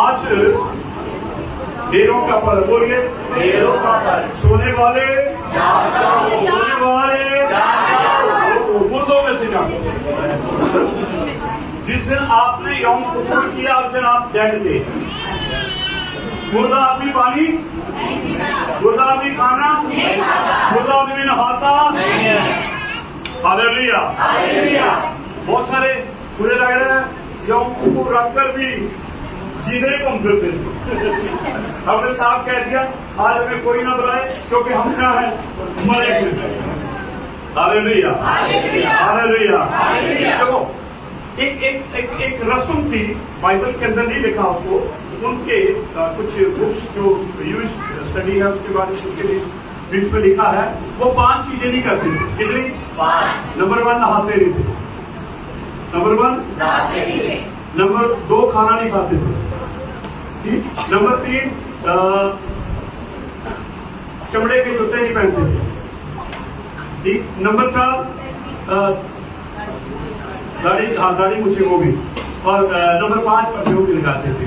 आज डेरों का पर्व, बोलिए डेरों का पर्व। सोने वाले जाओ, सोने वाले मुर्दों में से जाओ। जिस दिन आपने यौम कबूल किया उस दिन आप डेड थे। मुर्दा आदमी पानी, मुर्दा आदमी खाना, मुर्दा आदमी नहाता। हालेलुया। बहुत सारे बुरे लग रहे हैं यौम कबूल रखकर भी जीने को हम करते थे। हमने साफ कह दिया आज हमें कोई ना बुलाए क्योंकि हम क्या है मरेंगे। Hallelujah, hallelujah. देखो एक एक एक एक रस्म थी, बाइबल के अंदर नहीं लिखा उसको, उनके कुछ बुक्स जो यूज स्टडी है उसके बाद उसके बीच में लिखा है। वो 5 चीजें नहीं करते थे। कितनी? 5। नंबर 1 नहाते नहीं थे। नंबर 1 नंबर 2 खाना नहीं खाते थे। ठीक। नंबर 3 चमड़े के जूते नहीं पहनते थे। ठीक। नंबर 4 दाढ़ी मुझे वो भी। और नंबर 5 परफ्यूम भी लगाते थे।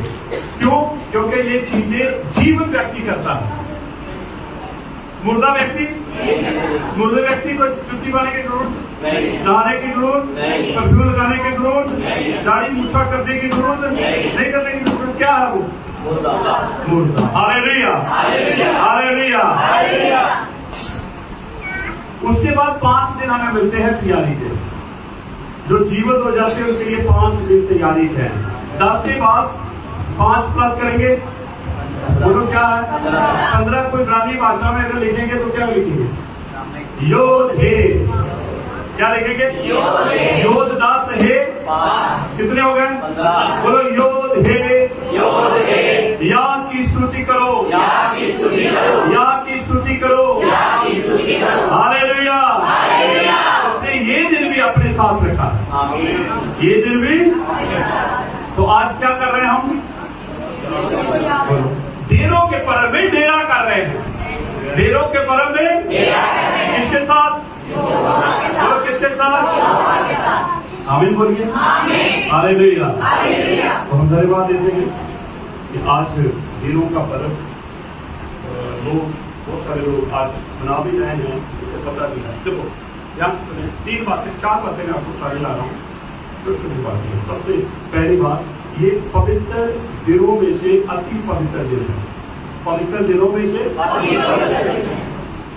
क्यों? क्योंकि ये चीजें जीवन व्यक्ति करता है। मुर्दा व्यक्ति को जुत्ती पाने की जरूरत, नहाने की जरूरत, परफ्यूम लगाने की जरूरत, दाढ़ी मूछा करने की जरूरत नहीं करने की जरूरत। क्या है वो? मुर्दा। Hallelujah, hallelujah. उसके बाद 5 दिन हमें मिलते हैं तैयारी के। जो जीवित हो जाते हैं उनके लिए 5 दिन तैयारी है। 10 के बाद 5 प्लस करेंगे, बोलो क्या है? 15। कोई इब्रानी भाषा में अगर लिखेंगे तो क्या लिखेंगे? योधे। क्या लिखेंगे? योध 10 है। कितने हो गए? 15। बोलो योधे। या की स्तुति करो, या की स्तुति करो। हालेलुया। उसने ये दिन भी अपने साथ रखा, ये दिन भी। तो आज क्या कर रहे हैं हम? डेरों के पर्व में डेरा कर रहे हैं। डेरों के पर्व में किसके साथ? किसके साथ? आमीन बोलिए। हालेलुया। तो हम धन्यवाद देते हैं कि आज डेरों का पर्व लोग, बहुत सारे लोग आज मना भी रहे हैं, पता नहीं है। देखो यहाँ से सुने 3 बातें 4 बातें मैं आपको सारे ला रहा हूँ, छोटी छोटी बातें। सबसे पहली बात, ये पवित्र दिनों में से अति पवित्र दिन है। पवित्र दिनों में से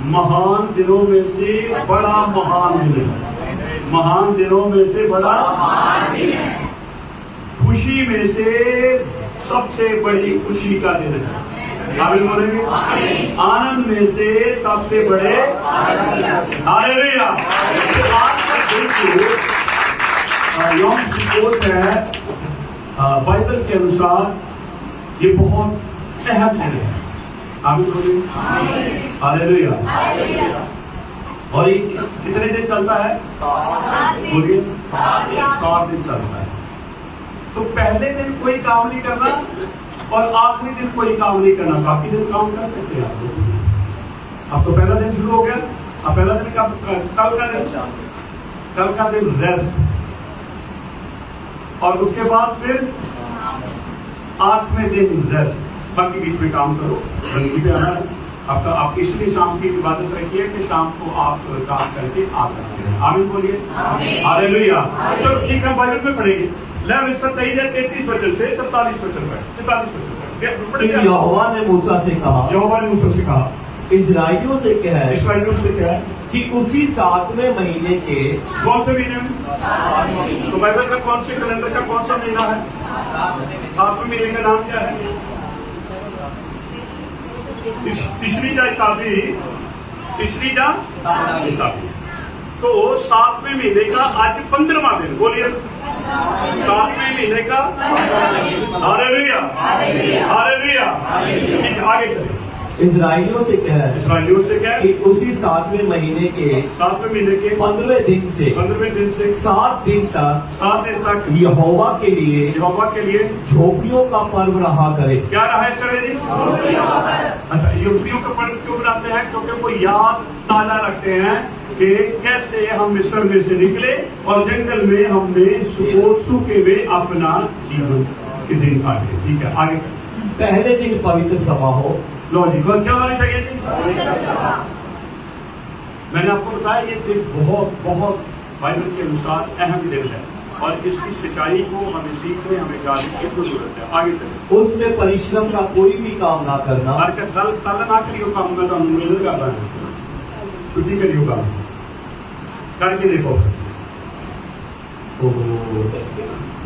महान दिनों में से बड़ा महान दिन है। महान दिनों में से बड़ा खुशी में से सबसे बड़ी खुशी का दिन है। आमीन बोलेंगे? आनंद में से सबसे बड़े। हालेलुया। आज का दिन यौम सुक्कोत है, बाइबल के अनुसार ये बहुत अहम दिन है। आमीन बोलिए। हालेलुया। और ये कितने दिन चलता है? बोलिए 7 दिन चलता है। तो पहले दिन कोई काम नहीं करना और आखिरी दिन कोई काम नहीं करना। बाकी दिन काम कर सकते हैं आप। अब तो पहला दिन शुरू हो गया। अब पहला दिन कल का दिन रेस्ट, और उसके बाद फिर 8वें दिन रेस्ट। बाकी बीच में काम करो, रंगी पे आना है आपका। आप इसलिए शाम की इबादत रखिए कि शाम को आप काम करके आ सकते हैं। आमीन बोलिए। हालेलुया। चलो ठीक है, बाइबल में पढ़ेंगे। इसका 33 वचन से 44 वचन तक, 44 वचन तक। यहोवा ने मूसा से कहा, इस्राएलियों से क्या है कि उसी 7वें महीने के। कौन से महीने में? तो बाइबल का कौन से कैलेंडर का कौन सा महीना है? 7वें महीने का नाम क्या है? तीसरी ताबी। तो 7वें महीने का आज 15वां दिन। बोलिए 7वें महीने का। Hallelujah, hallelujah. आगे चलिए। इस्राएलियों से क्या है कि उसी 7वें महीने के 15वें दिन से 7 दिन तक यहोवा के लिए झोपड़ियों का पर्व रहा करे। क्या रहा करे जी? अच्छा, झोपड़ियों का पर्व क्यों बनाते हैं? क्योंकि वो याद ताजा रखते हैं कि कैसे हम मिस्र में से निकले और जंगल में हमने सूखे में अपना जीवन के दिन आ गए। ठीक है, आगे पहले दिन पवित्र सभा हो। लो जी, क्या होनी चाहिए जी? मैंने आपको बताया ये दिन बहुत बहुत बाइबल के अनुसार अहम दिन है और इसकी सच्चाई को हमें सीखने, हमें जानने की जरूरत है। आगे चलिए। उसमें परिश्रम का कोई भी काम ना करना। और कल ना करियो काम, मैं तो मिल करता है, छुट्टी करियो काम करके देखो।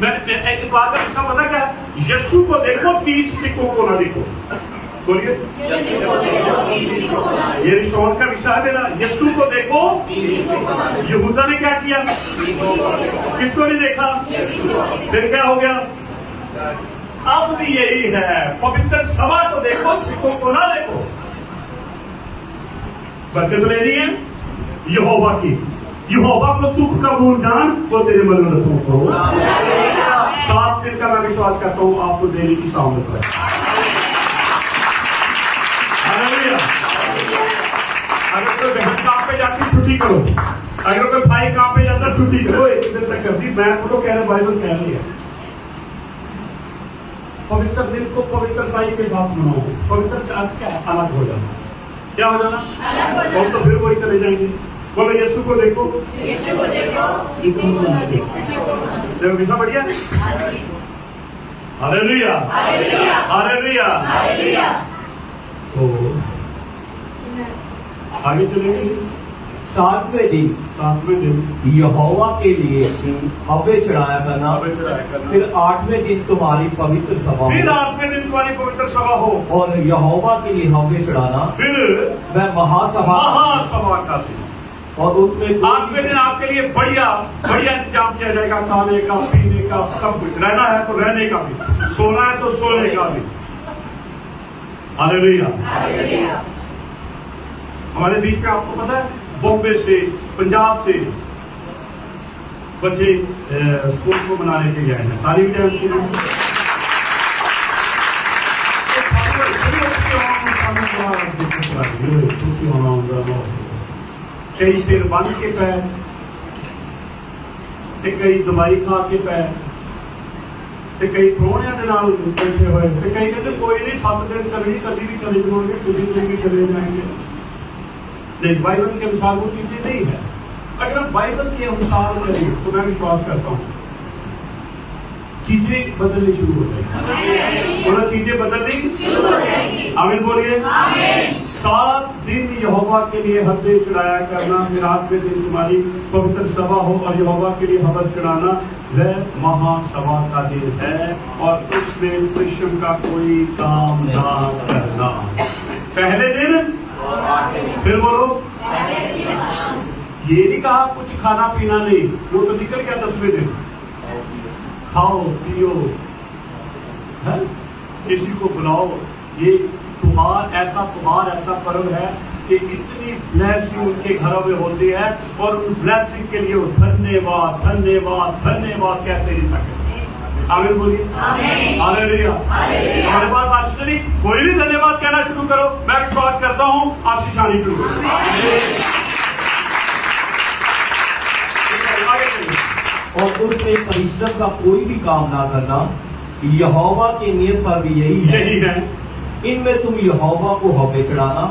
मैं एक बात का विषय पता क्या है? यीशु को देखो, 30 सिक्कों को ना देखो। बोलिए, ये रिश्तों का विषय है मेरा। यीशु को देखो, यहूदा ने क्या किया? किसको नहीं देखा? फिर क्या हो गया? अब भी यही है, पवित्र सभा को देखो, सिक्कों को ना देखो। बरकत लेनी है यहोवा की। यहोवा को सुख का गुणगान वो तेरे मनोरथों को 7 दिन का मैं विश्वास करता हूं आपको देने की सामर्थ है। हालेलुया। अगर कोई बहन काम पे जाती छुट्टी करो, अगर कोई भाई काम पे जाता छुट्टी करो। एक दिन तक करती, मैं तो कह रहा बाइबल कह रही है पवित्र दिन को पवित्रताई के साथ मनाओ। पवित्र का अर्थ क्या है? अलग हो जाना। क्या हो जाना? और तो फिर वही चले जाएंगे। बोलो, यीशु को देखो, देखो विषय बढ़िया। Hallelujah, hallelujah. तो आगे चलेंगे। 7वें दिन यहोवा के लिए हव्य चढ़ाया करना। फिर 8वें दिन तुम्हारी पवित्र सभा हो। फिर 8वें दिन तुम्हारी पवित्र सभा हो और यहोवा के लिए हव्य चढ़ाना। फिर वह महासभा का दिन। और उसमें 8वें दिन आपके लिए बढ़िया बढ़िया इंतजाम किया जाएगा, खाने का, पीने का, सब कुछ। रहना है तो रहने का भी, सोना है तो सोने का भी। हालेलुया। हमारे बीच में आपको पता है बॉम्बे से, पंजाब से बच्चे स्कूल को मनाने के लिए आए हैं। तारीफ है उनकी। कई सिर बन के पैर, कई दवाई खा के पैर, कई प्रोहणिया के नाल बैठे हुए, कई कहते कोई नहीं 7 दिन चलेगी, कभी भी चले जाओगे, कभी भी चले जाएंगे। लेकिन बाइबल के अनुसार वो चीजें नहीं है। अगर बाइबल के अनुसार करें तो मैं विश्वास करता हूं चीजें बदलनी शुरू हो जाएगी। बोलो, चीजें बदलनी शुरू हो जाएगी। आमीन बोलिए। 7 दिन यहोवा के लिए हव्य चढ़ाया करना। फिर 8वें दिन तुम्हारी पवित्र सभा हो और यहोवा के लिए हव्य चढ़ाना। वह महासभा का दिन है और उसमें परिश्रम का कोई काम ना करना। पहले दिन, फिर बोलो, ये नहीं कहा कुछ खाना पीना नहीं, वो तो निकल गया 10वें दिन। खाओ पियो, किसी को बुलाओ। ये त्योहार ऐसा पर्व है कि इतनी ब्लेसिंग उनके घरों में होती है और उन ब्लेसिंग के लिए वो धन्यवाद धन्यवाद धन्यवाद कहते ही तक। आमीन बोलिए। हालेलुया। हमारे पास आशीष नहीं, कोई भी धन्यवाद कहना शुरू करो, मैं विश्वास करता हूँ आशीष आनी शुरू करो। और उसमें परिश्रम का कोई भी काम ना करना। यहोवा के नियम पर भी यही है। इनमें तुम यहोवा को हव्य चढ़ाना,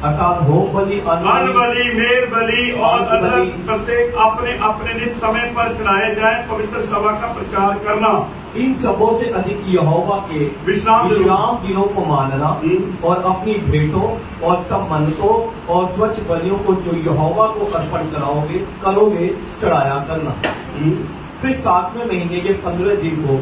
अर्थात होम बलि, अन्न बलि, मेल बलि और अदर प्रत्येक अपने अपने नित समय पर चढ़ाए जाए, पवित्र सभा का प्रचार करना। इन सबों से अधिक यहोवा के विश्राम दिनों को मानना और अपनी भेंटों और सब मन्नतों और स्वच्छ बलियों को जो यहोवा को अर्पण करोगे चढ़ाया करना। फिर 7वें महीने के 15वें दिन को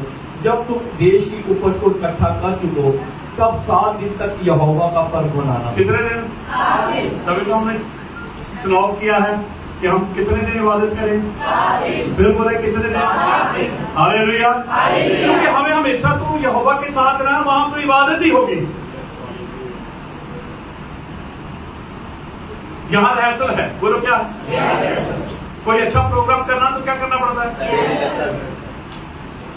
जब तुम देश की उपज को इकट्ठा कर चुको, तब 7 दिन तक यहोवा का पर्व मनाना। कितने दिन? 7 दिन। तभी तो हमने चुनाव किया है कि हम कितने दिन इबादत करें। 7 दिन। फिर बोले कितने दिन? 7 दिन। हालेलुया। क्योंकि हमें हमेशा तो यहोवा के साथ रहना, वहां तो इबादत ही होगी। यहाँ रिहर्सल है, बोलो क्या? कोई अच्छा प्रोग्राम करना तो क्या करना पड़ता है?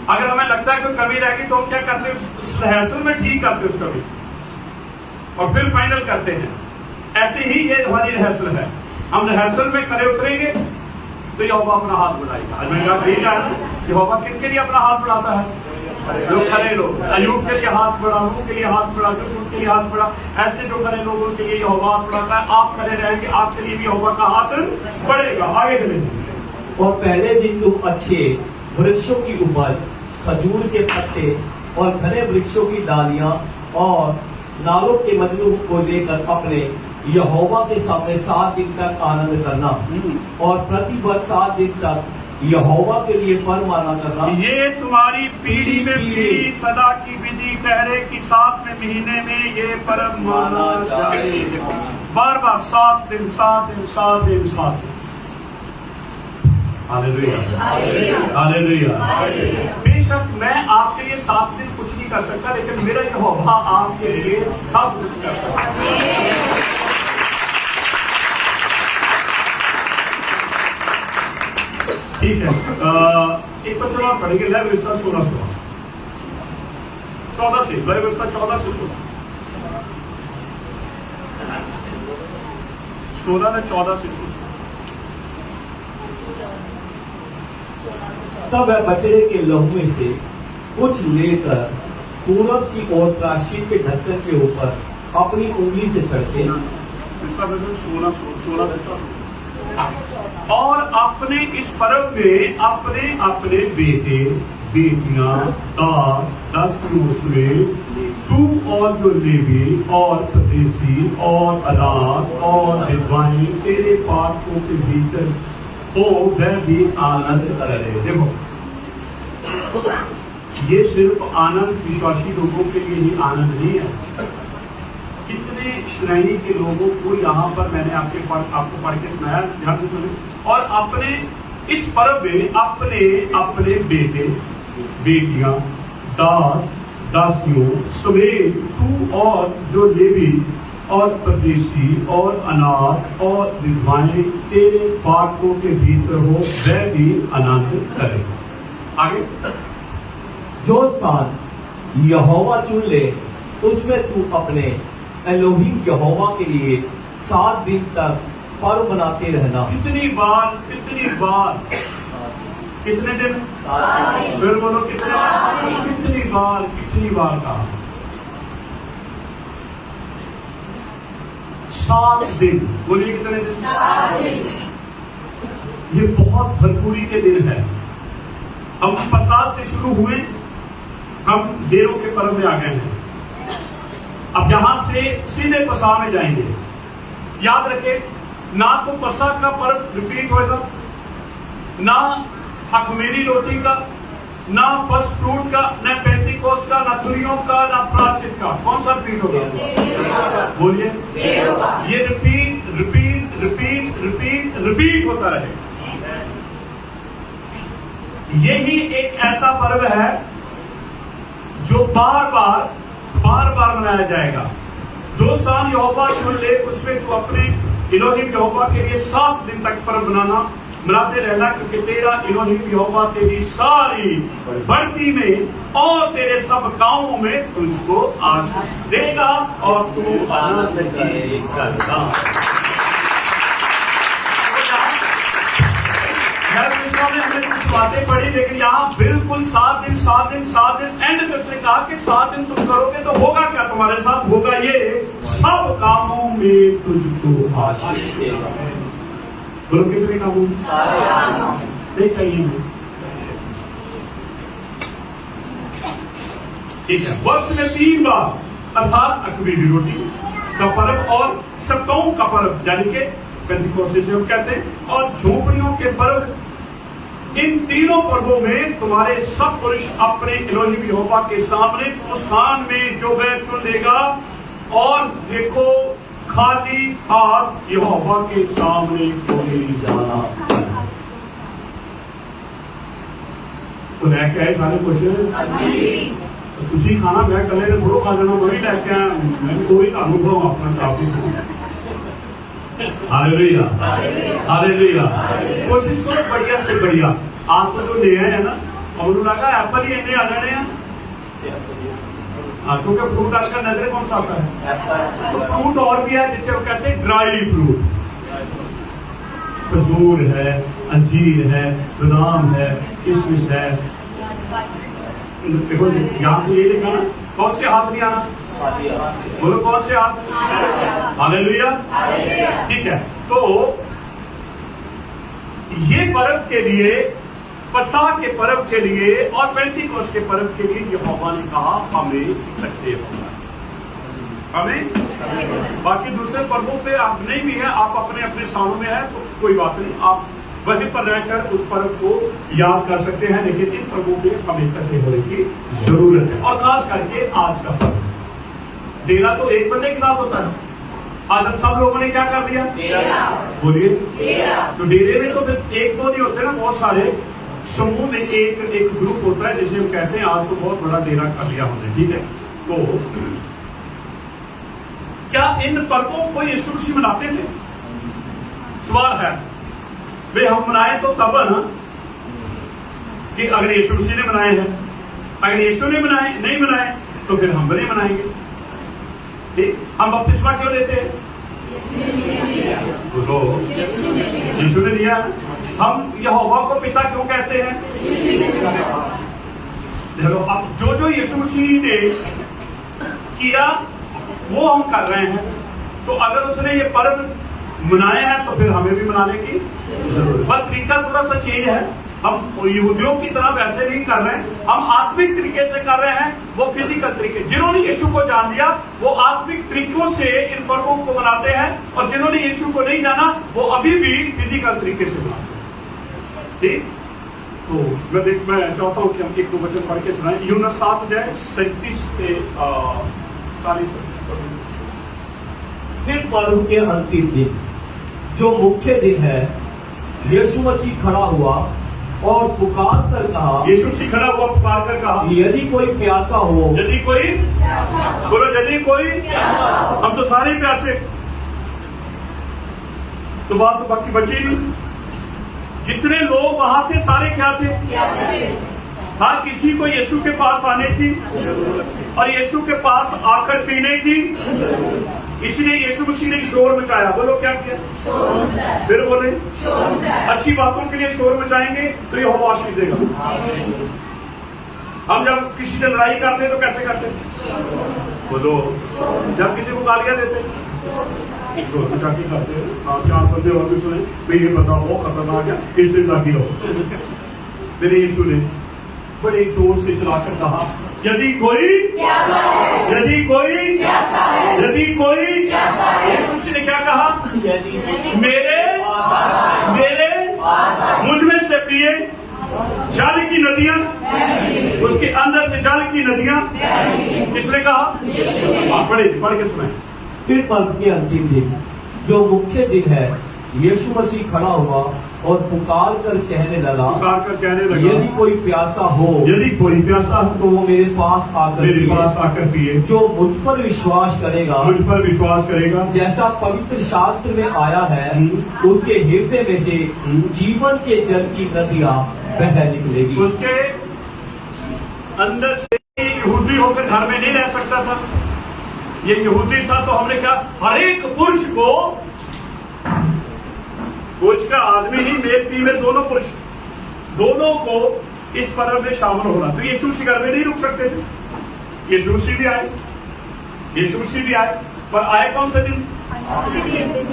अगर हमें लगता है कोई कमी रहेगी तो हम क्या करते हैं? उस रिहर्सल में ठीक करते हैं उस कमी और फिर फाइनल करते हैं। ऐसे ही ये हमारी रिहर्सल है। हम रिहर्सल में खड़े उतरेंगे तो यहोवा अपना हाथ बढ़ाएगा। आज मैंने कहा ठीक है, यहोवा किनके लिए अपना हाथ बढ़ाता है? जो खरे लोग, अयूब के लिए हाथ बढ़ा, नूह के लिए हाथ बढ़ा, यूसुफ के लिए हाथ बढ़ा, ऐसे जो खरे लोगों के लिए यहोवा हाथ बढ़ाता है। आप खरे रहेंगे, आपके लिए भी यहोवा का हाथ बढ़ेगा। आगे चले। और पहले दिन तुम अच्छे वृक्षों की उपज, खजूर के पत्ते और घने वृक्षों की डालियां और नालों के मजनू को लेकर अपने यहोवा के सामने 7 दिन तक आनंद करना और प्रति वर्ष 7 दिन तक यहोवा के लिए पर्व माना करना। ये तुम्हारी पीढ़ी में पीढ़ी सदा की विधि ठहरे कि 7वें महीने में ये पर्व माना जाए। बार बार 7 दिन 7 दिन 7 दिन 7 दिन। Hallelujah, hallelujah. बेशक मैं आपके लिए 7 दिन कुछ नहीं कर सकता, लेकिन मेरा यहोवा आपके लिए सब कुछ कर सकता है। ठीक है, एक तो चलो आप पढ़ेंगे लय व्यवस्था 16 14 से, लय व्यवस्था 14 से 16 में 14 से 16। तब वह बछड़े के लहू में से कुछ लेकर पूरब की ओर प्रायश्चित के ढक्कन के ऊपर अपनी उंगली से छिड़के 16 और अपने इस पर्व में अपने अपने बेटे बेटियां दास 10 पुरुष में तू और जो लेवी और परदेसी और अनाथ और विधवाएं तेरे पापों के भीतर हो वह भी आनंद करे। देखो, ये सिर्फ आनंद विश्वासी लोगों के लिए ही आनंद नहीं है। कितने श्रेणी के लोगों को यहाँ पर मैंने आपको पढ़ के सुनाया, ध्यान से सुने। और अपने इस पर्व में अपने अपने बेटे बेटियां दास दासियों समेत तू और जो लेवी और परदेसी और अनाथ और विधवाएं तेरे फाटकों के भीतर हो वह भी आनंद करे। आगे, जो स्थान यहोवा चुन ले उसमें तू अपने एलोहिम यहोवा के लिए 7 दिन तक पर्व मनाते रहना। कितनी बार कितने दिन? फिर बोलो कितनी बार कहा? 7 दिन। बोलिए कितने दिन? 7 दिन। ये बहुत भरपूरी के दिन है। हम पसाद से शुरू हुए, हम देरों के पर्व में आ गए हैं। अब यहां से सीधे पसा में जाएंगे। याद रखें, ना तो पसा का पर्व रिपीट होगा, ना हकमेरी रोटी का, ना फर्स्ट फ्रूट का, ना पेंटिकोस्ट का, ना तुरियों का, ना प्रायश्चित का। कौन सा रिपीट होगा? बोलिए। ये repeat repeat repeat repeat repeat होता रहे। यही एक ऐसा पर्व है जो बार बार मनाया जाएगा। जो स्थान यहोवा चुन ले उसमें तू अपने इलोहिम यहोवा के लिए 7 दिन तक पर्व मनाते रहना, क्योंकि तेरा इलोहिम यहोवा तेरी सारी बढ़ती में और तेरे सब गांवों में तुझको आशीष देगा और तू आनंद करेगा। हमने कुछ बातें पढ़ी, लेकिन यहाँ बिल्कुल 7 दिन एंड में उसने कहा कि 7 दिन तुम करोगे तो होगा क्या तुम्हारे साथ? होगा ये, सब कामों में तुझको आशीष देगा। बोलो कितने कामों? नहीं चाहिए। ठीक है, वर्ष में 3 बार अर्थात अख़मीरी रोटी का पर्व और सप्ताहों का पर्व यानी कि पेंटिकोस्टेस हम कहते हैं, और झोपड़ियों के पर्व। इन तीनों पर्वों में तुम्हारे सब पुरुष अपने इलोहिम यहोवा के सामने उस स्थान में जो वह चुन लेगा, और देखो खाली हाथ यहोवा के सामने कोई जाना। तो लेके आए सारे क्वेश्चन तुसी खाना, मैं कले ने थोड़ा खा जाना, वही लेके आया मैं, कोई अनुभव अपना काफी। Hallelujah, hallelujah. कोशिश करो बढ़िया से बढ़िया। आप तो जो ले आए हैं ना, और उन्होंने लगा एप्पल ही इतने आ जाने हैं, क्योंकि फ्रूट आजकल नजरे कौन सा आता है? तो फ्रूट और भी है जिसे वो कहते हैं ड्राई फ्रूट। खजूर है, अंजीर है, बादाम है, किशमिश है, देखो यहाँ पे ये लिखा ना, कौन से हाथ नहीं आना, बोलो कौन से हाथ, हालेलुया। ठीक है, तो ये पर्व के लिए, पसा के पर्व के लिए और पेंटिकोस के पर्व के लिए यहोवा ने कहा हमें इकट्ठे होना, हमें। बाकी दूसरे पर्वों पे आप नहीं भी है, आप अपने अपने स्थानों में है तो कोई बात नहीं, आप वहीं पर रहकर उस पर्व को याद कर सकते हैं, लेकिन इन पर्वों पे हमें इकट्ठे होने की जरूरत है। और खास करके आज का पर्व, डेरा तो एक बंदे के साथ होता है। आज हम सब लोगों ने क्या कर दिया, बोलिए, तो डेरे में तो फिर एक दो नहीं होते ना, बहुत सारे समूह में एक ग्रुप होता है, जिसे हम कहते हैं आज तो बहुत बड़ा डेरा कर लिया हमने। ठीक है, तो क्या इन पर्वों को यीशु मसीह मनाते थे? सवाल है वे हम मनाए तो तब ना कि अगर यीशु मसीह ने मनाए हैं, अगर यीशु ने मनाए नहीं मनाए तो फिर हम नहीं मनाएंगे। ठीक, हम बपतिस्मा क्यों लेते हैं? तो यीशु ने दिया। हम यहोवा को पिता क्यों कहते हैं? देखो, अब जो यीशु मसीह ने किया वो हम कर रहे हैं, तो अगर उसने ये पर्व मनाया है तो फिर हमें भी मनाने की जरूरत। पर तरीका थोड़ा सा चेंज है, हम यहूदियों की तरह वैसे नहीं कर रहे हैं, हम आत्मिक तरीके से कर रहे हैं, वो फिजिकल तरीके। जिन्होंने यीशु को जान लिया वो आत्मिक तरीकों से इन पर्वों को मनाते हैं, और जिन्होंने यीशु को नहीं जाना वो अभी भी फिजिकल तरीके से मनाते हैं। ठीक, तो मैं चाहता हूं कि हम एक दो वचन पढ़ के सुनाएं। यूहन्ना 7:37 से 40। फिर पर्व के अंतिम दिन, जो मुख्य दिन है, यीशु मसीह खड़ा हुआ और पुकार कर कहा, यीशु मसीह खड़ा हुआ पुकार कर कहा, यदि कोई प्यासा हो, यदि कोई, बोलो यदि कोई, हम तो सारे प्यासे, तो बात तो बाकी बची नहीं। जितने लोग वहां थे सारे क्या थे? हर किसी को यीशु के पास आने की और यीशु के पास आकर पीने की, इसलिए यीशु मसीह ने शोर मचाया। बोलो क्या किया? फिर बोले अच्छी बातों के लिए शोर मचाएंगे तो यहोवा आशीष देगा। हम जब किसी से लड़ाई करते हैं तो कैसे करते? बोलो, जब किसी को गालियां देते शोर मचा के करते। आप 4 बंदे और भी सुने, भाई ये बताओ वो खतरनाक है, इससे ताकि हो। मेरे यीशु ने बड़े जोर से चलाकर कहा, यदि कोई, यदि कोई, यदि कोई, यीशु ने क्या कहा? मेरे मुझ में से पिए जल की नदियां, उसके अंदर से जल की नदियां, किसने कहा? पढ़ के सुनाए। फिर पर्व के अंतिम दिन, जो मुख्य दिन है, यीशु मसीह खड़ा हुआ और पुकार कर कहने लगा, यदि कोई प्यासा हो, यदि कोई प्यासा हो तो वो मेरे पास आकर पिए। जो मुझ पर विश्वास करेगा, जैसा पवित्र शास्त्र में आया है, उसके हृदय में से जीवन के जल की नदियां बह निकलेगी। उसके अंदर से यहूदी होकर घर में नहीं रह सकता था। ये यहूदी था तो हमने क्या, हर एक पुरुष का आदमी ही, मेल फीमेल दोनों पुरुष, दोनों को इस पर्व में शामिल होना। तो यीशु मसीह घर में नहीं रुक सकते थे। यीशु मसीह भी आए, पर आए कौन सा दिन?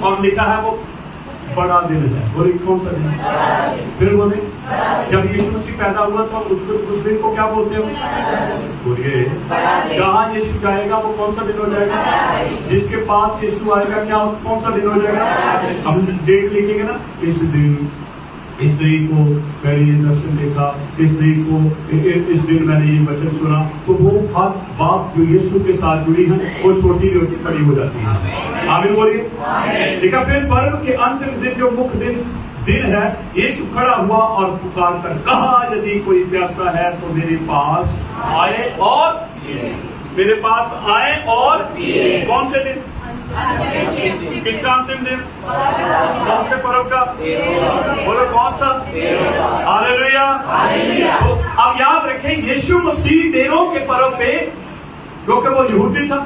और लिखा है वो बड़ा दिन है। बोले कौन सा दिन? फिर बोले जब यीशु मसीह पैदा हुआ तो उस दिन को क्या बोलते हो? बोलिए, जहाँ यीशु जाएगा वो कौन सा दिन हो जाएगा? जिसके पास यीशु आएगा क्या कौन सा दिन हो जाएगा? हम डेट लिखेंगे ना, इस दिन को मैंने ये दर्शन देखा, इस दिन मैंने ये वचन सुना, तो वो हर बात जो यीशु के साथ जुड़ी है वो छोटी छोटी बड़ी हो जाती है। आमीन बोलिए। देखा, फिर पर्व के अंतिम दिन, जो मुख्य दिन है, यीशु खड़ा हुआ और पुकार कर कहा, यदि कोई प्यासा है तो मेरे पास आए और कौन से दिन? किसका अंतिम दिन? कौन से पर्व का? बोलो कौन सा? हालेलुया। तो अब याद रखें, यीशु मसीह डेरों के पर्व पे, क्योंकि वो यहूदी था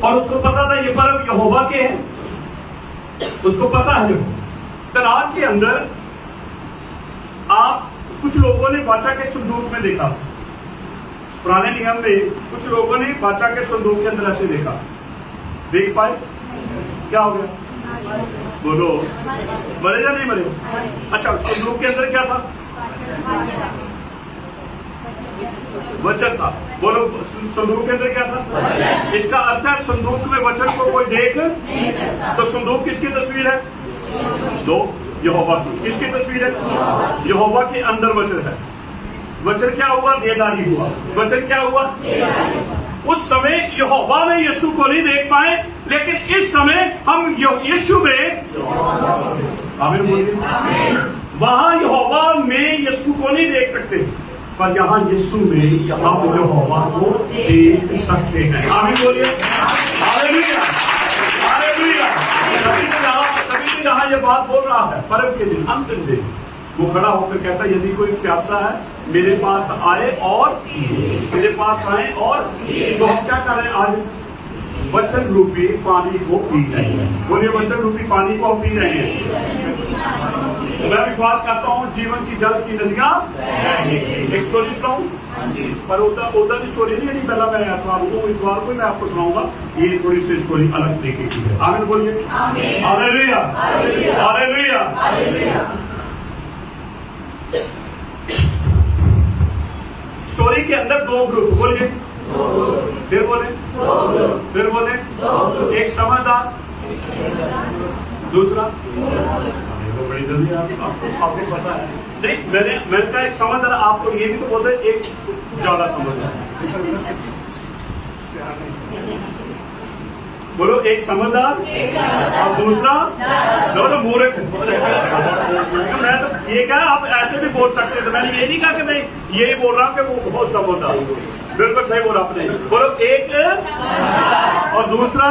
और उसको पता था ये पर्व यहोवा के हैं, उसको पता है। तनाव के अंदर आप कुछ लोगों ने बादशाह के संदूक में देखा, पुराने नियम में कुछ लोगों ने बादशाह के संदूक के अंदर ऐसे देखा, देख पाए? क्या हो गया? बोलो, मरे या नहीं मरे? अच्छा, संदूक के अंदर क्या था? वचन था। बोलो, संदूक के अंदर क्या था? इसका अर्थ है संदूक में वचन को कोई देख नहीं सकता। तो संदूक किसकी तस्वीर है? दो, यहोवा की। किसकी तस्वीर है? यहोवा के अंदर वचन है। वचन क्या हुआ? देदारी हुआ। वचन क्या हुआ? उस समय यहोवा में यीशु को नहीं देख पाए, लेकिन इस समय हम यीशु में, आमीन बोलिए, वहां यहोवा में यीशु को नहीं देख सकते, पर यहाँ यीशु में हम यहोवा को देख सकते हैं। आमीन बोलिए, हालेलुया, हालेलुया। कभी भी यहाँ ये बात बोल रहा है, पर्व के दिन, अंतिम दिन, वो खड़ा होकर कहता है, यदि कोई प्यासा है मेरे पास आए और मेरे पास आए और तो हम क्या कर रहे हैं? आज वचन रूपी पानी को पी रहे हैं। बोलिए, वचन रूपी पानी को हम पी रहे हैं। तो मैं विश्वास करता हूँ जीवन की जल की नदियां। एक स्टोरी सुनाऊं, पर उधर की स्टोरी नहीं, पहला मैं आपको इतवार को मैं आपको सुनाऊंगा। ये थोड़ी सी स्टोरी अलग तरीके की है। आमीन बोलिए, हालेलुया, हालेलुया। स्टोरी के अंदर दो ग्रुप, बोलिए, फिर बोले, एक समझदार, दूसरा, बड़ी जल्दी आपको पता है नहीं, मैंने कहा एक समझदार, आपको ये भी तो बोलते हैं एक ज्यादा समझदार। बोलो, एक समझदार और दूसरा तो मूर्ख। मैं तो ये कहा, आप ऐसे भी बोल सकते हैं, तो मैंने ये नहीं कहा कि मैं यही बोल रहा हूँ कि वो बहुत समझदार। बिल्कुल सही बोला आपने। बोलो, एक और दूसरा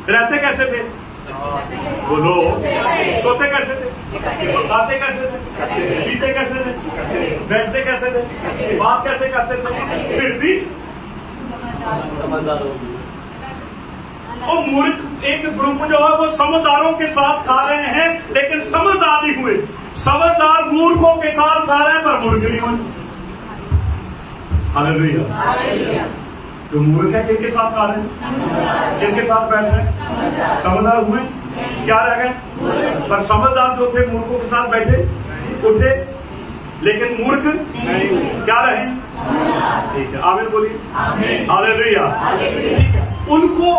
रहते कैसे थे? बोलो, सोते कैसे थे? खाते कैसे थे? पीते कैसे थे? बैठते कैसे थे? बात कैसे करते थे? फिर भी समझदार हो। और मूर्ख एक ग्रुप जो है वो समझदारों के साथ खा रहे हैं, लेकिन समझदार नहीं हुए। समझदार मूर्खों के साथ खा रहे हैं, पर मूर्ख नहीं हुए। हालेलुया। जो मूर्ख है किनके साथ खा रहे हैं? किनके साथ बैठ रहे हैं? समझदार हुए, क्या रह गए? पर समझदार जो थे मूर्खों के साथ बैठे उठे, लेकिन मूर्ख क्या रहे? ठीक है, आमीन बोलिए, हालेलुया। ठीक है, उनको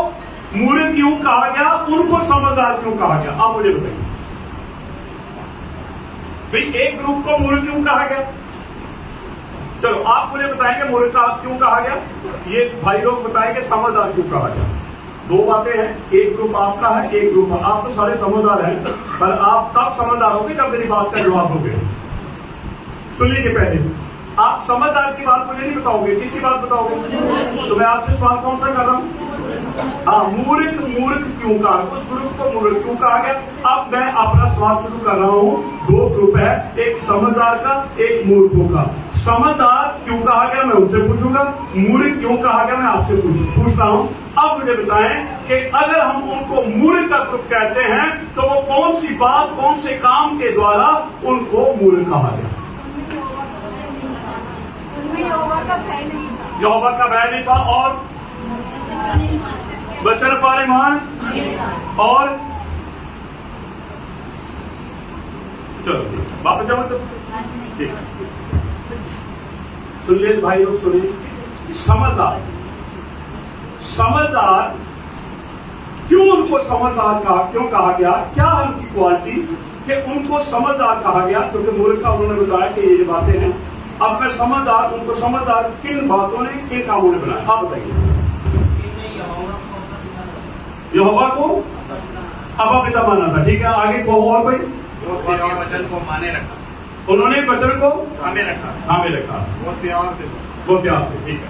मूर्ख क्यों कहा गया? उनको समझदार क्यों कहा गया? आप मुझे बताइए भाई, एक ग्रुप को मूर्ख क्यों कहा गया? चलो आप मुझे बताएंगे मूर्ख क्यों कहा गया, ये भाई लोग बताएंगे समझदार क्यों कहा गया। दो बातें हैं, एक ग्रुप आपका है, एक ग्रुप आप तो सारे समझदार हैं, पर आप तब समझदार होंगे जब मेरी बात का जवाब दोगे। सुन लीजिए, पहले आप समझदार की बात मुझे नहीं बताओगे, किसकी बात बताओगे? तो मैं आपसे सवाल कौन सा कर रहा हूँ? हाँ, मूर्ख क्यों कहा? उस ग्रुप को मूर्ख क्यों कहा गया? अब मैं अपना सवाल शुरू कर रहा हूँ। दो ग्रुप है, एक समझदार का, एक मूर्खों का। समझदार क्यों कहा गया मैं उनसे पूछूंगा, मूर्ख क्यों कहा गया मैं आपसे पूछ रहा हूँ। अब मुझे बताएं कि अगर हम उनको मूर्ख का ग्रुप कहते हैं तो वो कौन सी बात, कौन से काम के द्वारा उनको मूर्ख कहा गया? यहोवा का भय नहीं था और वचन पर ईमान और चलो वापस जाओ। तो ठीक है, सुन ले भाई लोग, सुनिए। समझदार क्यों उनको समझदार क्यों कहा गया? क्या है उनकी क्वालिटी कि उनको समझदार कहा गया? क्योंकि मूर्ख का उन्होंने बताया कि ये बातें हैं। अब मैं समझदार, उनको समझदार किन बातों ने, किन कामों ने बनाया? आप बताइए। यहोवा को अब्बा पिता माना था, ठीक है। आगे को और कोई? वचन को माने रखा, उन्होंने वचन को हमें रखा, बहुत प्यार थे, ठीक है,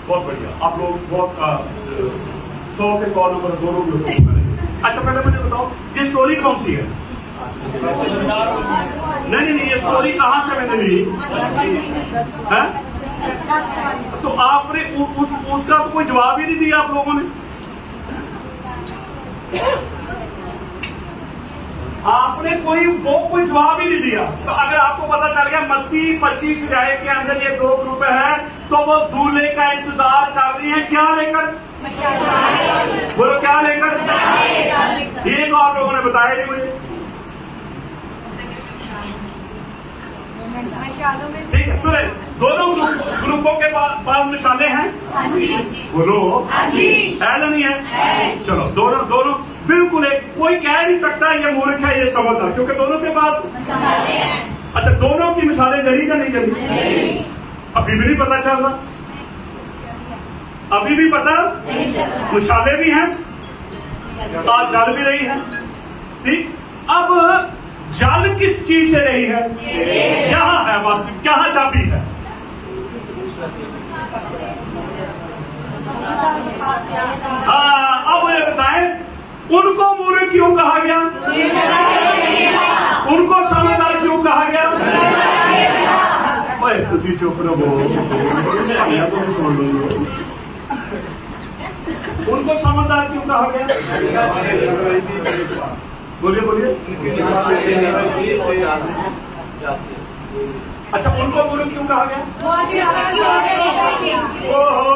बहुत बढ़िया। आप लोग बहुत 100 के 100 नंबर दोनों लोगों को मिले। अच्छा, पहले मुझे बताओ ये स्टोरी कौन सी है? नहीं, ये स्टोरी कहाँ से मैंने ली है? तो आपने उसका तो कोई जवाब ही नहीं दिया आप लोगों ने। आपने कोई जवाब ही नहीं दिया। तो अगर आपको पता चल गया मत्ती 25 अध्याय के अंदर ये 2 ग्रुप है, तो वो दूल्हे का इंतजार कर रही है क्या लेकर? बोलो क्या लेकर? ये तो आप लोगों ने बताया नहीं मुझे। ठीक है, सुने, दोनों ग्रुपों के पास मिसालें हैं। बोलो है ना? नहीं है? चलो, दोनों बिल्कुल एक, कोई कह नहीं सकता ये मूर्ख है ये समझदार, क्योंकि दोनों के पास मिसालें हैं। अच्छा, दोनों की मिसालें जली या नहीं जली? अभी भी नहीं पता चल रहा, अभी भी पता मिसालें भी हैं, आज जल भी रही है। ठीक, अब जल किस चीज से रही है? यहाँ है बस, कहाँ चाबी है? हाँ, अब मुझे बताएं, उनको मूर्ख क्यों कहा गया? उनको समझदार क्यों कहा गया? ओए, तुसी चुप रहो, तो सुन लो। उनको समझदार क्यों कहा गया? बोलिए। अच्छा, उनको मूर्ख क्यों कहा गया? ओहो,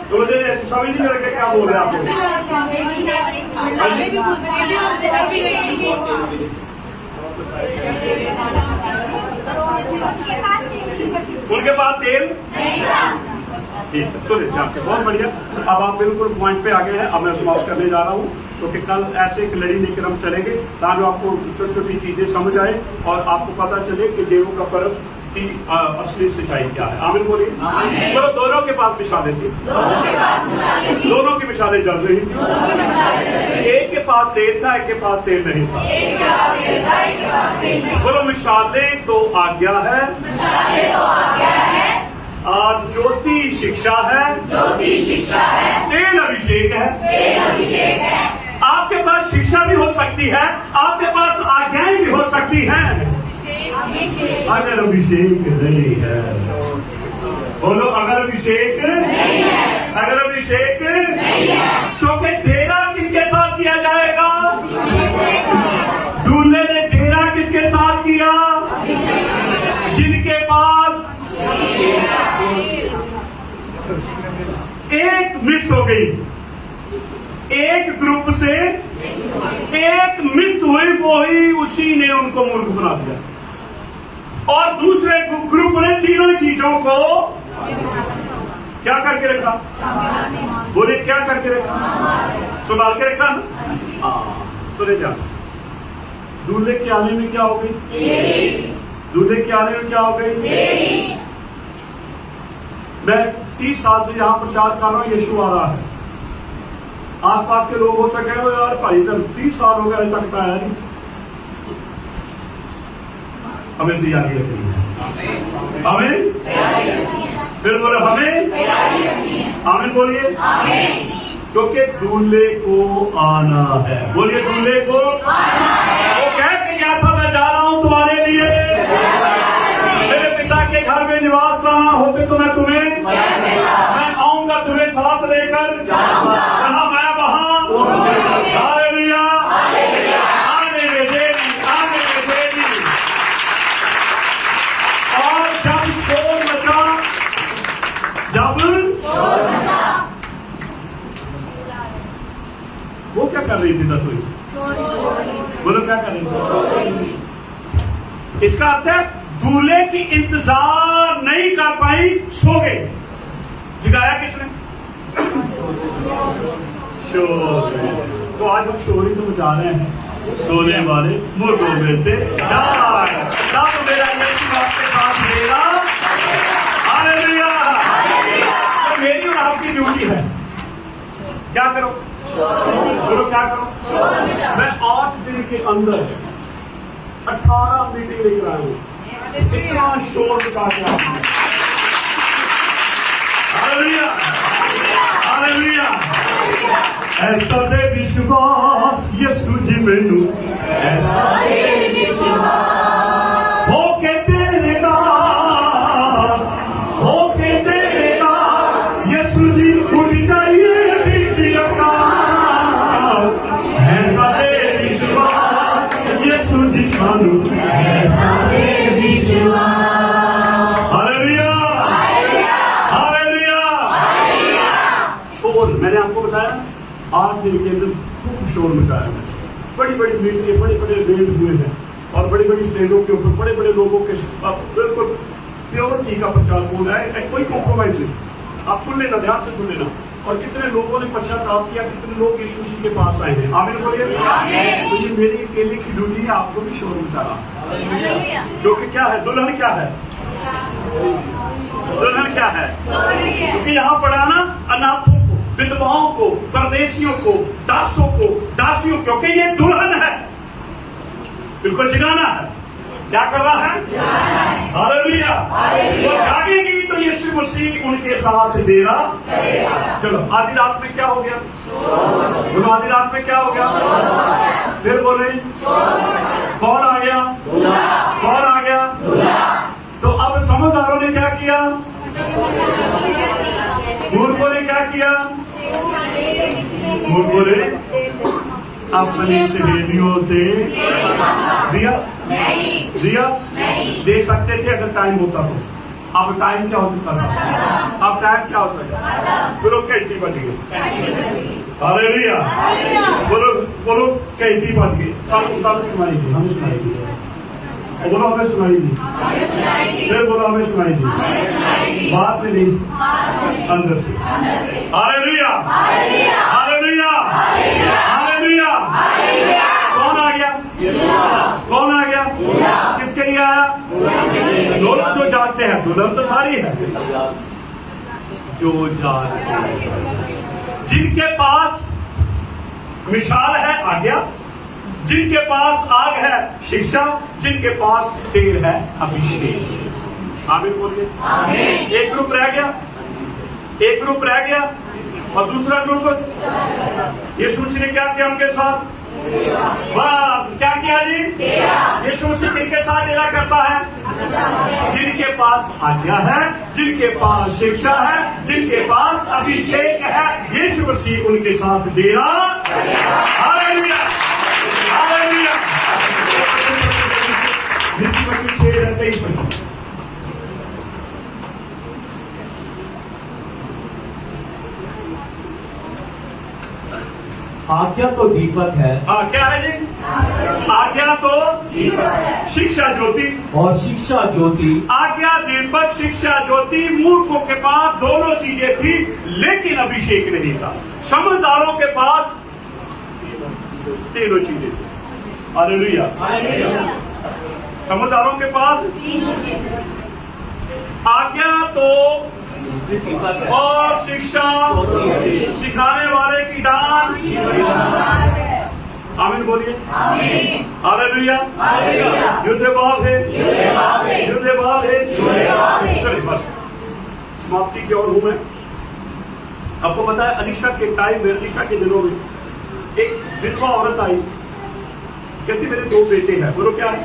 तो मुझे समझ नहीं लगे क्या बोल रहे हैं आप लोग। उनके पास तेल ठीक है, सुनिए ध्यान से, बहुत बढ़िया। अब आप बिल्कुल पॉइंट पे आ गए हैं। अब मैं समाप्त करने जा रहा हूँ, तो कि कल ऐसे एक लड़ी लेकर हम चलेंगे ताकि आपको छोटी छोटी चीजें समझ आए और आपको पता चले कि देवों का पर्व की असली सच्चाई क्या है। आमीन बोलिए। बोलो, दोनों के पास मिसालें थी, दोनों की मिसालें जल रही थी। एक के पास तेल था, एक के पास तेल नहीं था। बोलो, मिसालें तो आज्ञा है, ज्योति शिक्षा है, तेल अभिषेक है। आपके पास शिक्षा भी हो सकती है, आपके पास आज्ञाएं भी हो सकती हैं, अगर अभिषेक नहीं है। बोलो, अगर अभिषेक नहीं है, अगर अभिषेक नहीं है, क्योंकि डेरा किसके साथ किया जाएगा? दूल्हे ने डेरा किसके साथ किया? जिनके पास एक मिस हो गई, एक ग्रुप से एक मिस हुई, वो ही उसी ने उनको मूर्ख बना दिया। और दूसरे ग्रुप ने तीनों चीजों को क्या करके रखा? बोले, क्या करके रखा? संभाल के रखा ना। सुने जा, दूल्हे के आने में क्या हो गई? दूल्हे के आने में क्या हो गई? मैं 30 साल से यहाँ प्रचार कर रहा हूँ, यीशु आ रहा है। आसपास के लोग हो सके हो यार भाई, तब 30 साल हो गए अभी तक आया नहीं। हमें तैयारी रखनी है, हमें फिर बोले हमें, हमें बोलिए, क्योंकि दूल्हे को आना है। बोलिए, दूल्हे को आना है। वो कह के गया था, मैं जा रहा हूँ तुम्हारे लिए, मेरे पिता के घर में निवास करना होते तो मैं तुम्हें, मैं आऊंगा तुम्हें साथ लेकर, जहां मैं वहां। हालेलुया, आने में देरी, आने में देरी। और जब शोर मचा, वो क्या कर रही थी? दसवीं बोलो, क्या कर रही थी? इसका अर्थ है दूल्हे की इंतजार नहीं कर पाई, सो गए। जगाया किसने? शोर। तो आज हम शोर ही तो बजा रहे हैं, सोने वाले मुर्गों में से जाए। तब मेरा यीशु आपके साथ मेरा, हालेलुया। तो मेरी और आपकी ड्यूटी है, क्या करो? बोलो, क्या करो? मैं 8 दिन के अंदर 18 मीटिंग लेकर आया हूँ। इतना शोर मचा के आपने, हालेलुया, हालेलुया। ऐसा दे विश्वास यीशु जी मैनू, ऐसा दे विश्वास हो के तेरे दास, हो के तेरे दास यीशु जी उठ जाइए पीछे का। ऐसा दे विश्वास यीशु दिन के अंदर खूब शोर मचाया है। बड़ी बड़ी मीटिंग, बड़े बड़े रेज हुए हैं और बड़ी बड़ी स्टेजों के ऊपर बड़े बड़े लोगों के बिल्कुल प्योरिटी का प्रचार हो रहा है, कोई कॉम्प्रोमाइज नहीं। आप सुन लेना, ध्यान से सुन लेना। और कितने लोगों ने पश्चाताप किया, कितने लोग यीशु मसीह के पास आए हैं। आमीन बोलिए। तो ये मेरी अकेले की ड्यूटी है आपको भी शोर मचाना। जो कि क्या है, दुल्हन क्या है, दुल्हन क्या है, क्योंकि यहाँ पढ़ाना अनाथों को, विधवाओं को, परदेशियों को, दासों को, दासियों, क्योंकि ये दुल्हन है, बिल्कुल जगाना है। क्या कर रहा है? हालेलुया। वो जागेगी तो यीशु मसीह उनके साथ डेरा। चलो, आधी रात में क्या हो गया? बोलो, आधी रात में क्या हो गया? फिर बोले, कौन आ गया? कौन आ गया? तो अब समझदारों ने क्या किया? मूर्खों ने क्या किया? मूर्खों ने अपनी सहेलियों से दिया, दिया दे सकते थे अगर टाइम होता तो। अब टाइम क्या हो चुका था? अब टाइम क्या होता है? बोलो, कैंटी बच गई। हालेलुया। बोलो बोलो, कैंटी बच गई। सब सुनाएगी, हमें सुनाएगी। बोलो, हमें सुनाएगी। फिर बोलो, हमें सुनाएगी। बात से नहीं, अंदर से। Hallelujah, hallelujah, hallelujah. कौन आ गया? कौन आ गया? किसके लिए आया? दोनों जो जागते हैं, दुल्हन तो सारी है, जो जागते हैं, जिनके पास मिसाल है आज्ञा, जिनके पास आग है शिक्षा, जिनके पास तेल है अभिषेक। आमीन बोलिए। एक ग्रुप रह गया, एक ग्रुप रह गया, और दूसरा ग्रुप यीशु मसीह ने क्या किया उनके साथ? बस क्या किया जी? यीशु मसीह किनके साथ डेरा करता है? जिनके पास आज्ञा है, जिनके पास शिक्षा है, जिनके पास अभिषेक है, यीशु मसीह उनके साथ डेरा। Hallelujah, hallelujah. 6:23 आज्ञा तो दीपक है। हाँ, क्या है जी? आज्ञा तो शिक्षा ज्योति, और शिक्षा ज्योति। आज्ञा दीपक, शिक्षा ज्योति। मूर्खों के पास दोनों चीजें थी, लेकिन अभिषेक नहीं था। समझदारों के पास तीनों चीजें थी। हालेलुया। समझदारों के पास आज्ञा तो और शिक्षा, सिखाने वाले की दान। आमीन बोलिए। हालेलुया। युद्ध भाव है, युद्ध भाव है। चलिए बस समाप्ति की ओर हूं मैं। आपको पता है, अलीशा के टाइम में, अलीशा के दिनों में एक विधवा औरत आई, कहती मेरे 2 बेटे हैं। बोलो, क्या है?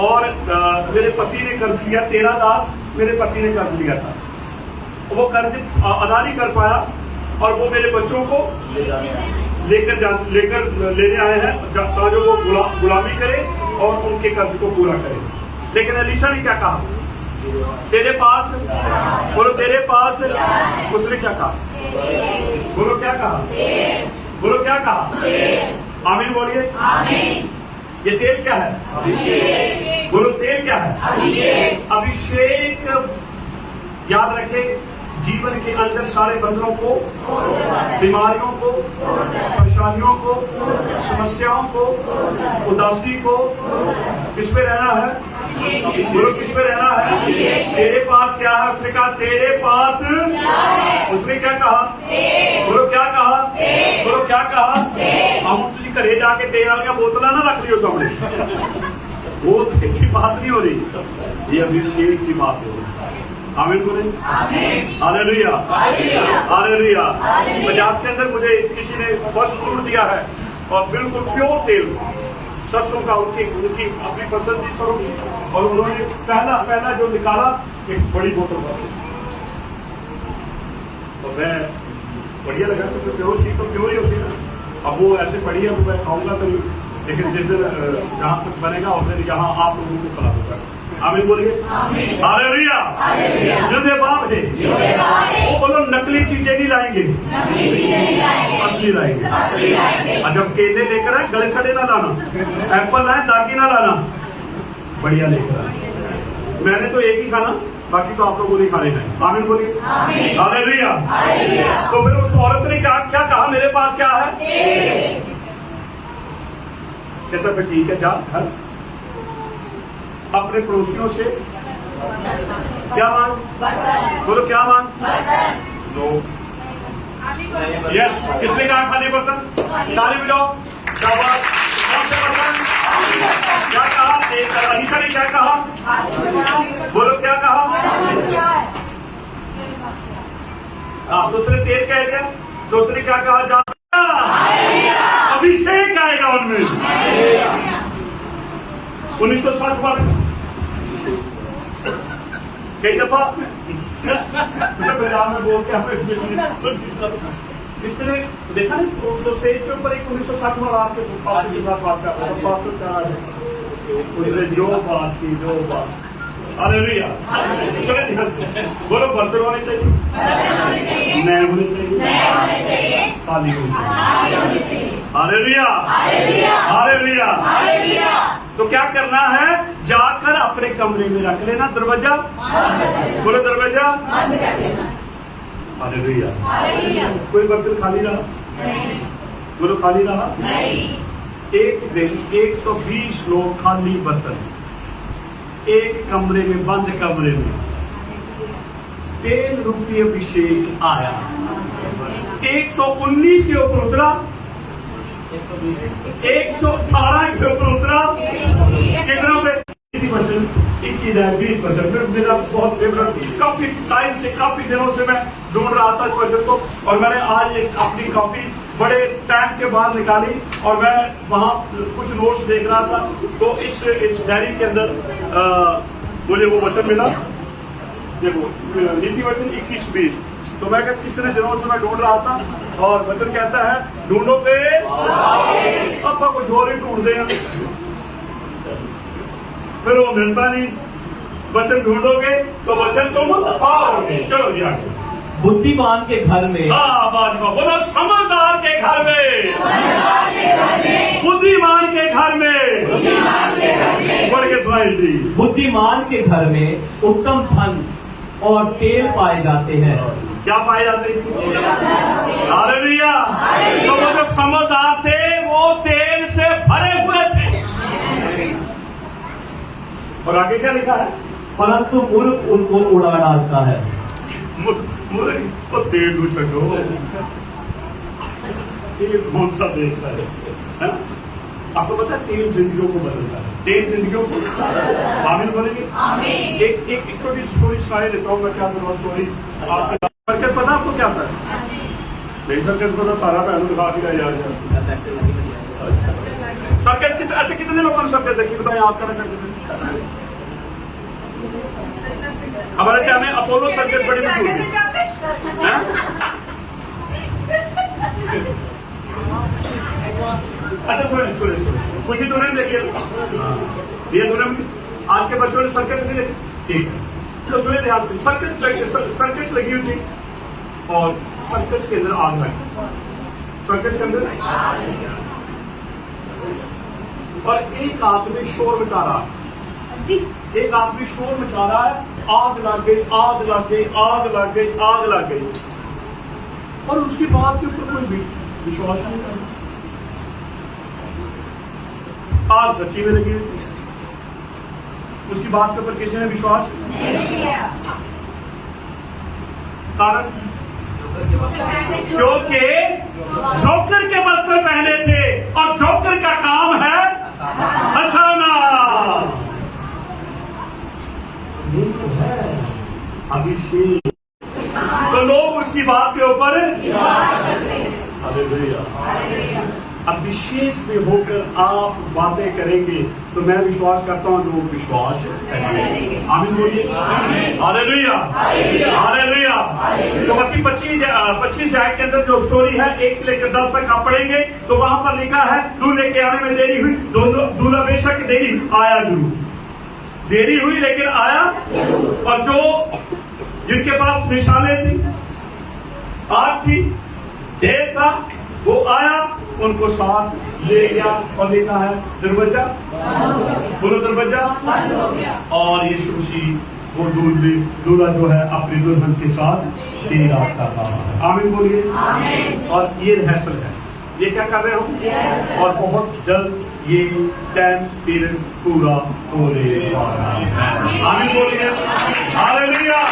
और मेरे पति ने कर्ज लिया, 13 दास मेरे पति ने कर्ज लिया था, वो कर्ज अदा नहीं कर पाया, और वो मेरे बच्चों को लेकर लेने आए हैं ताकि वो गुलामी करे और उनके कर्ज को पूरा करे। लेकिन अलीशा ने क्या कहा? तेरे पास, बोलो तेरे पास। उसने क्या कहा? बोलो क्या कहा? बोलो क्या कहा? आमीन बोलिए। ये तेल क्या है? अभिषेक। बोलो, तेल क्या है? अभिषेक। अभिषेक याद रखे, जीवन के अंदर सारे बंधनों को, बीमारियों को, परेशानियों को, समस्याओं को, उदासी को, किस पे रहना है? बोलो, किस पे रहना है? तेरे पास क्या है? उसने कहा तेरे पास। उसने क्या कहा? बोलो क्या कहा? बोलो क्या कहा? हम तुझे घरे जाके तेल वाली बोतल ना रख लियो सामने, वो की बात नहीं हो रही, ये अभिषेक की बात हो रही। आमीन बोले। Hallelujah, hallelujah. पंजाब के अंदर मुझे किसी ने फर्स्ट फ्रूट दिया है, और बिल्कुल प्योर तेल, सरसों का, उनकी अपनी पसंद की सरसों, और उन्होंने पहला जो निकाला एक बड़ी बोतल था, तो मैं बढ़िया लगा, तो प्योर थी तो प्योर ही होती है। अब वो ऐसे पड़ी है, वो मैं खाऊंगा तो नहीं, लेकिन जिस दिन जहाँ तक बनेगा उस दिन यहाँ आप लोगों को खिला दूंगा। आमीन बोलिए। हालेलुया। युद्धे बाप है, वो लोग नकली चीजें नहीं लाएंगे, असली लाएंगे। और जब केले लेकर आए गले सड़े ना लाना, एप्पल लाए दागी ना लाना, बढ़िया लेकर आए। मैंने तो एक ही खाना, बाकी तो आप लोगों ने खाने हैं। आमीन बोलिए। हालेलुया। तो फिर उस औरत ने क्या कहा, मेरे पास क्या है? कहता फिर ठीक है, जा घर अपने पड़ोसियों से क्या मांग, बोलो क्या मांग? नो। यस, किसने कहा खाली बर्तन? ताली बजाओ। शाबाश। कौन से बर्तन? क्या कहा? अनीशा ने क्या कहा? बोलो क्या कहा? हाँ, दूसरे तेल कह दिया। दूसरे क्या कहा? जा अभिषेक आएगा उनमें। 1960 वाले कई दफा पंजाब में बोल के इतने देखा नहीं, तो स्टेज के ऊपर एक 1960 वाला आपके पास्टर के साथ बात कर रहा था। पास्टर क्या है, उसने जो बात की, जो बात। हालेलुया। बोलो बर्तन होने चाहिए, नए होने चाहिए, खाली होने चाहिए। हालेलुया। हालेलुया। तो क्या करना है? जाकर अपने कमरे में रख लेना दरवाजा, बोलो दरवाजा। हालेलुया। कोई बर्तन खाली रहा? बोलो खाली रहा? एक दिन 120 लोग खाली बर्तन, एक कमरे में, बंद कमरे में। तेल रूपी अभिषेक आया, 119 के ऊपर उतरा, 118 के ऊपर उतरा। कितना पे? वचन 21 वचन। फिर मेरा बहुत फेवरेट, काफी टाइम से, काफी दिनों से मैं ढूंढ रहा था इस वचन को, और मैंने आज एक अपनी कॉपी बड़े टाइम के बाद निकाली, और मैं वहां कुछ नोट्स देख रहा था। तो इस डायरी के अंदर मुझे वो वचन मिला, देखो नीति वचन 21-20। तो मैं क्या, कितने दिनों से मैं ढूंढ रहा था, और वचन कहता है ढूंढोगे अब कुछ और ही ढूंढते हैं, फिर वो मिलता नहीं। वचन ढूंढोगे तो वचन तुम पाओगे। चलो जी आगे। बुद्धिमान के घर में, आवाज में बोलो, समझदार के घर में, बुद्धिमान के घर में, बढ़ के सुनाई दी। बुद्धिमान के घर में उत्तम धन और तेल पाए जाते हैं। क्या पाए जाते हैं? हालेलुया। तो वो जो समझदार थे वो तेल से भरे हुए थे। और आगे क्या लिखा है? परंतु मूर्ख उनको उड़ा डालता है। तो तेल को छो, तेल कौन सा देखता है? आपको पता है तेल जिंदगियों को बदलता है, तेल जिंदगियों को। आमीन बोलेंगे। एक छोटी स्टोरी सुनाई देता हूँ मैं। क्या करूँ स्टोरी? सर्कस पता आपको क्या था? नहीं सर्कस पता, सारा पहलू दिखा दिया यार। सर्कस कितने, अच्छा कितने लोगों ने सर्कस देखी बताए? आप क्या करते थे? हमारे टाइम में अपोलो सर्कस बड़ी मशहूर थी। अच्छा सुने खुशी तो नहीं देखिए, ये तो आज के बच्चों ने सर्कस नहीं देखी, ठीक है। तो सुने ध्यान से, सर्कस लगी हुई थी, और सर्कस के अंदर आग लगी, सर्कस के अंदर, और एक आदमी शोर मचा रहा है, एक आदमी शोर मचा रहा है, आग लग गई, आग लग गई, आग लग गई, आग लग गई, और उसकी बात के ऊपर कोई विश्वास नहीं करता। आग सच्ची में लगी हुई, उसकी बात के ऊपर किसी ने विश्वास नहीं किया। कारण क्योंकि जोकर के वस्त्र पहने थे, और जोकर का काम है हंसाना। अभिषेक, तो लोग उसकी बात के ऊपर अभिषेक में होकर आप बातें करेंगे, तो मैं विश्वास करता हूँ लोग विश्वास करेंगे। आमीन बोलिए। हालेलुया। हालेलुया। तो बाकी 25 आयत के अंदर जो स्टोरी है 1 से लेकर 10 तक आप पढ़ेंगे, तो वहां पर लिखा है दूल्हे के आने में देरी हुई, दूल्हा बेशक देरी आया जरूर। देरी हुई लेकिन आया, और जो जिनके पास मिसालें थी, आग थी, देर था, वो आया, उनको साथ ले गया और देखा है दरवाजा, बोलो दरवाजा, और यीशु मसीह वो दूल्हा जो है अपनी दुल्हन के साथ देर आता रहा है। आमीन बोलिए। और ये रिहर्सल है, ये क्या कर रहे हो, और बहुत जल्द ये टाइम पीरियड पूरा होने वाला है। आमीन बोलिए। हालेलुया।